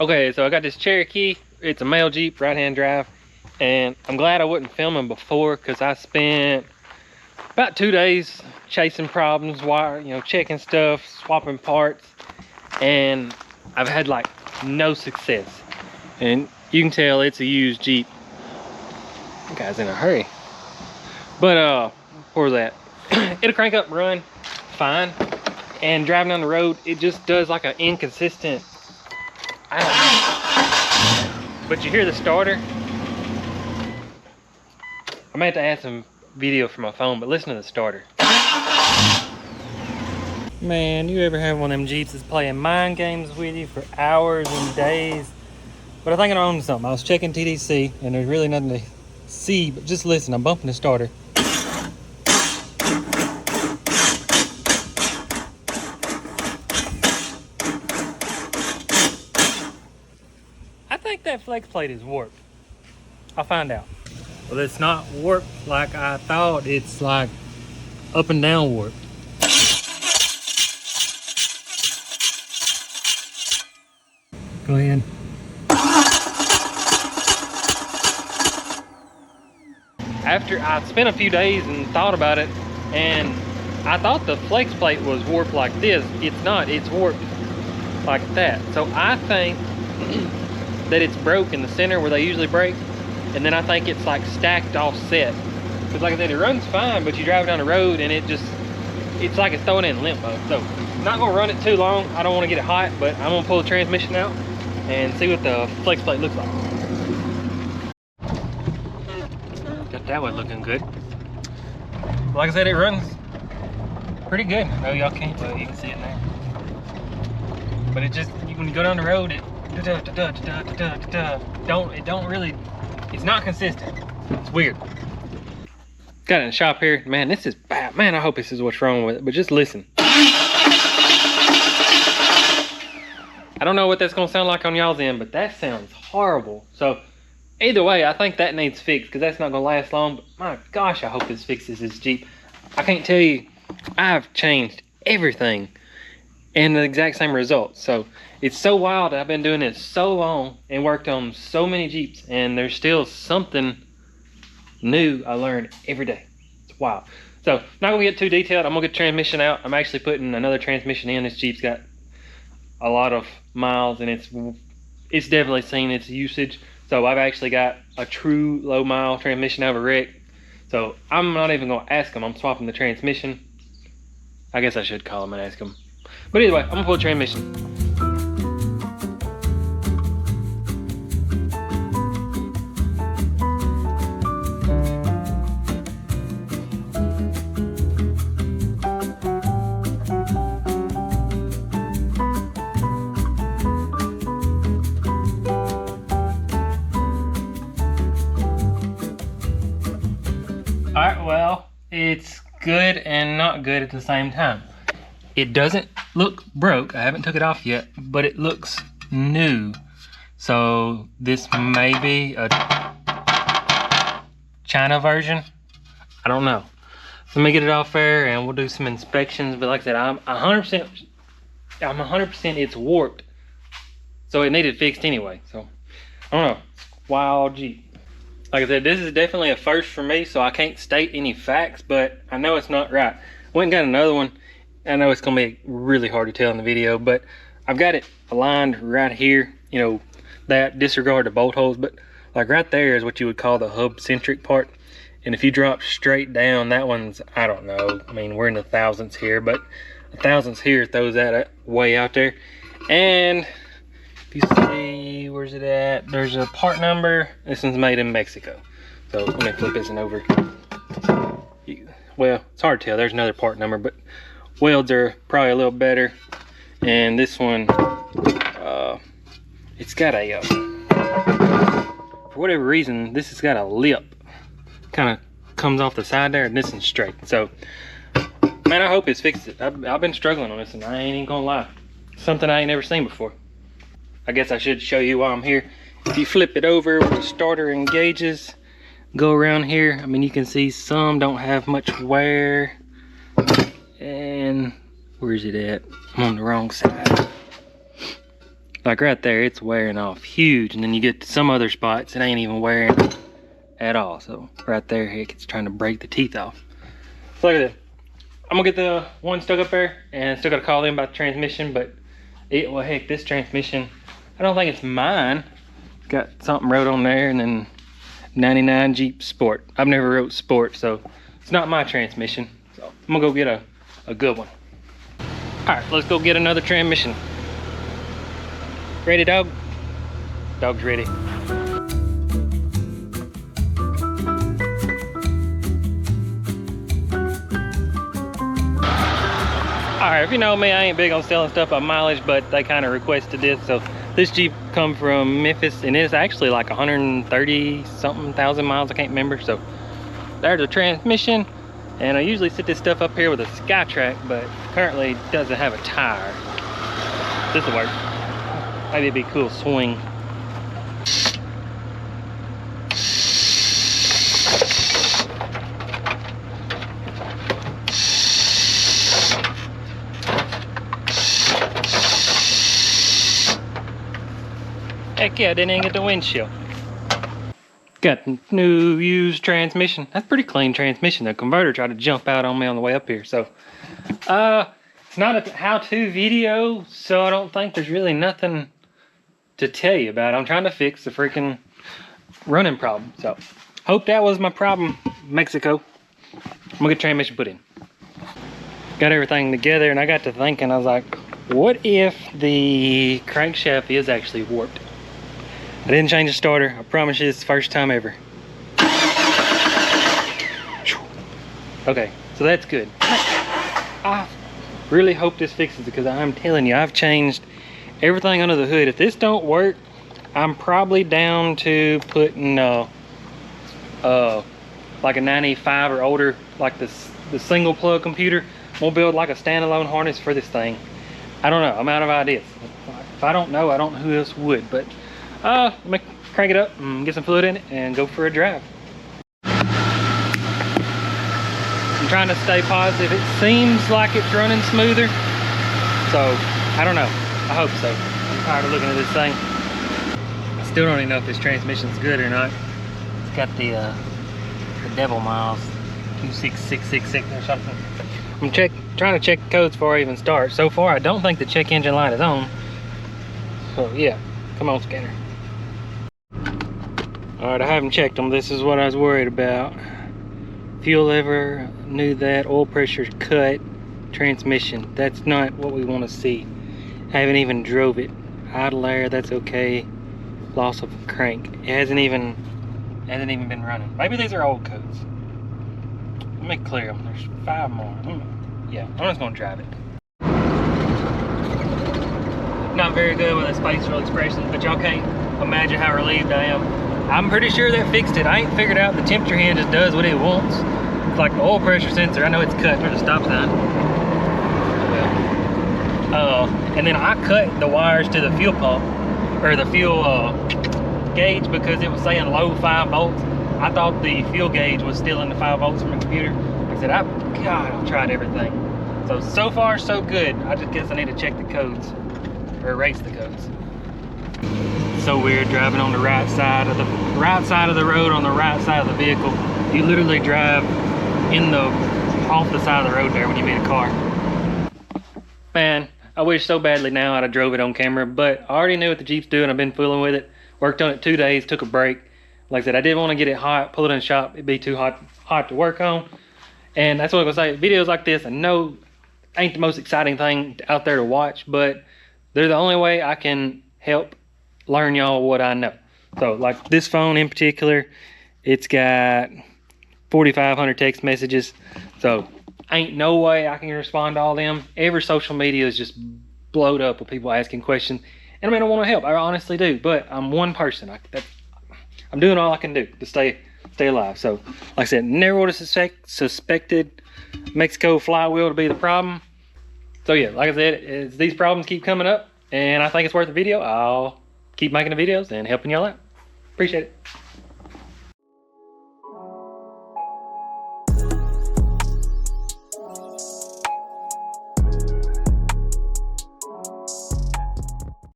Okay, so I got this Cherokee. It's a male Jeep, right-hand drive. And I'm glad I wasn't filming before because I spent about 2 days chasing problems, checking stuff, swapping parts. And I've had like no success. And you can tell it's a used Jeep. That guy's in a hurry. But for that, it'll crank up and run fine. And driving down the road, it just does like an inconsistent, I don't know. But you hear the starter. I might have to add some video for my phone, but listen to the starter. Man, you ever have one of them Jeeps that's playing mind games with you for hours and days? But I think I'm on something. I was checking TDC and there's really nothing to see, but just listen, I'm bumping the starter. I think that flex plate is warped. I'll find out. Well, it's not warped like I thought. It's like up and down warped. Go ahead. After I spent a few days and thought about it, and I thought the flex plate was warped like this. It's not, it's warped like that. So I think that it's broke in the center where they usually break. And then I think it's like stacked offset. Because like I said, it runs fine, but you drive down the road and it's like it's throwing in limp mode. So I'm not gonna run it too long. I don't wanna get it hot, but I'm gonna pull the transmission out and see what the flex plate looks like. Got that one looking good. Like I said, it runs pretty good. No, y'all can't, well, you can see it now. But it just, when you go down the road, it's not consistent. It's weird. Got it in the shop here. Man, this is bad. Man, I hope this is what's wrong with it, but just listen. I don't know what that's gonna sound like on y'all's end, but that sounds horrible. So either way, I think that needs fixed because that's not gonna last long. But my gosh, I hope this fixes this Jeep. I can't tell you, I've changed everything and the exact same results. So it's so wild. I've been doing this so long and worked on so many Jeeps, and there's still something new I learned every day. It's wild. So not gonna get too detailed. I'm gonna get the transmission out. I'm actually putting another transmission in. This Jeep's got a lot of miles and it's definitely seen its usage. So I've actually got a true low mile transmission out of a wreck. So I'm not even gonna ask them. I'm swapping the transmission. I guess I should call them and ask them. But either way, I'm gonna pull the transmission. Alright, well, it's good and not good at the same time. It doesn't look broke. I haven't took it off yet, but it looks new. So this may be a China version. I don't know. Let me get it off there and we'll do some inspections. But like I said, I'm 100% it's warped. So it needed fixed anyway. So I don't know. Wild Jeep. Like I said, this is definitely a first for me, so I can't state any facts, but I know it's not right. Went and got another one. I know it's gonna be really hard to tell in the video, but I've got it aligned right here. You know, that disregard the bolt holes, but like right there is what you would call the hub centric part. And if you drop straight down, that one's, I don't know, I mean, we're in the thousandths here, but the thousandths here throws that way out there. And if you see, where's it at? There's a part number. This one's made in Mexico. So let me flip this one over. Well, it's hard to tell. There's another part number, but welds are probably a little better. And this one, it's got a, for whatever reason, this has got a lip. Kind of comes off the side there, and this one's straight. So, man, I hope it's fixed it. I've been struggling on this, and I ain't even gonna lie. Something I ain't never seen before. I guess I should show you while I'm here. If you flip it over where the starter engages, go around here. I mean, you can see some don't have much wear. And where's it at? I'm on the wrong side. Like right there, it's wearing off huge, and then you get to some other spots, it ain't even wearing at all. So right there, heck, it's trying to break the teeth off. So look at this. I'm gonna get the one stuck up there, and still gotta call them about the transmission, but well, heck, this transmission, I don't think it's mine. It's got something wrote on there, and then 99 Jeep Sport. I've never wrote Sport, so it's not my transmission. So I'm gonna go get a good one. All right, let's go get another transmission. Ready, dog? Dog's ready. Alright, if you know me, I ain't big on selling stuff by mileage, but they kind of requested this. So this Jeep come from Memphis, and it's actually like 130 something thousand miles, I can't remember. So there's the transmission, and I usually sit this stuff up here with a SkyTrak, but currently doesn't have a tire. This will work. Maybe it'd be a cool swing. Heck yeah, I didn't even get the windshield. Got new used transmission. That's pretty clean transmission. The converter tried to jump out on me on the way up here. So, it's not a how-to video, so I don't think there's really nothing to tell you about. I'm trying to fix the freaking running problem. So, hope that was my problem, Mexico. I'm gonna get transmission put in. Got everything together, and I got to thinking, I was like, what if the crankshaft is actually warped? I didn't change the starter. I promise you, it's the first time ever. Okay, so that's good. I really hope this fixes it, because I'm telling you, I've changed everything under the hood. If this don't work, I'm probably down to putting like a 95 or older, like the single plug computer. We'll build like a standalone harness for this thing. I don't know, I'm out of ideas. If I don't know, I don't know who else would, but let me crank it up and get some fluid in it and go for a drive. I'm trying to stay positive. It seems like it's running smoother, so I don't know. I hope so. I'm tired of looking at this thing. I still don't even know if this transmission's good or not. It's got the devil miles 26666 or something. I'm trying to check the codes before I even start. So far, I don't think the check engine light is on. So yeah, come on, scanner. All right, I haven't checked them. This is what I was worried about. Fuel lever, knew that. Oil pressure cut. Transmission, that's not what we want to see. I haven't even drove it. Idle air, that's okay. Loss of crank. It hasn't even been running. Maybe these are old codes. Let me clear them. There's 5 more. Yeah, I'm just gonna drive it. Not very good with the facial expressions, but y'all can't imagine how relieved I am. I'm pretty sure that fixed it. I ain't figured out the temperature hand just does what it wants. It's like the oil pressure sensor. I know it's cut. There's a stop sign. And then I cut the wires to the fuel pump, or the fuel gauge, because it was saying low 5 volts. I thought the fuel gauge was still in the 5 volts from the computer. Like I said, I've tried everything. So far so good. I just guess I need to check the codes, or erase the codes. So weird driving on the right side of the road on the right side of the vehicle. You literally drive off the side of the road there when you meet a car. Man, I wish so badly now I'd have drove it on camera, but I already knew what the Jeep's doing. I've been fooling with it. Worked on it 2 days, took a break. Like I said, I didn't want to get it hot, pull it in the shop. It'd be too hot to work on. And that's what I was gonna say. Videos like this, I know ain't the most exciting thing out there to watch, but they're the only way I can help learn y'all what I know. So like this phone in particular, it's got 4,500 text messages. So ain't no way I can respond to all them. Every social media is just blowed up with people asking questions. And I mean, I want to help. I honestly do. But I'm one person. I'm doing all I can do to stay alive. So like I said, never would have suspected Mexico flywheel to be the problem. So yeah, like I said, as these problems keep coming up and I think it's worth a video, I'll keep making the videos and helping y'all out. Appreciate it.